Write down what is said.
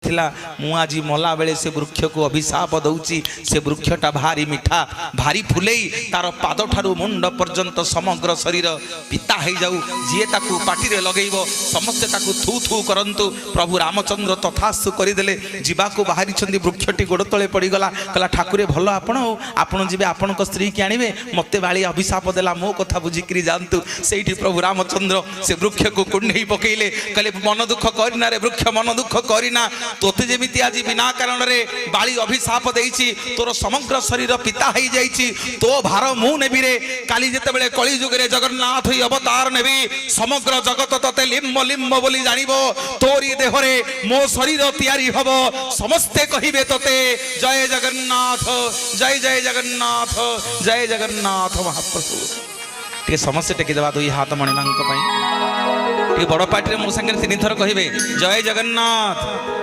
କହିथिला मु आज मला बेले से वृक्ष को अभिशाप दउची से वृक्षटा भारी मिठा भारी फुलेई तार पाद ठारू मुंड पर्यंत समग्र शरीर पिता हो जाऊ जी ताकू पाटी रे लगेइबो समस्ते ताकू थू थू करंतु प्रभु रामचंद्र तथास्तु करदेले जीवाकू बाहरी छंदी वृक्षटी गोड़ तले पड़ीगला कहला ठाकुरे भल आपण जीवे आपण स्त्री की आनिबे मते बाली अभिशाप देला मो कथा बुझिकरी जानतु सेठी प्रभु रामचंद्र से वृक्ष को कुंडई पकेइले कहले मन दुख करिना रे वृक्ष मन दुख करिना तोते जेमिति आज बिना कारण रे बाली अभिशाप देइछि तोर समग्र शरीर पिता होई जाइछि तो भार मु नेबी रे काली जेते बेले कली जुग रे जगन्नाथ ही अवतार नेबी समग्र जगत तते लिम्ब लिम्ब बोली जानिबो तोरी देह रे मो शरीर तयारी हबो समस्ते कहिबे तते जय जगन्नाथ जय जय जगन्नाथ जय जगन्नाथ महाप्रभु टे समस्या टेकी देवा दुई हाथ मणिमांक टे बड़ पार्टी मो संगे 3 थर कहिबे जय जगन्नाथ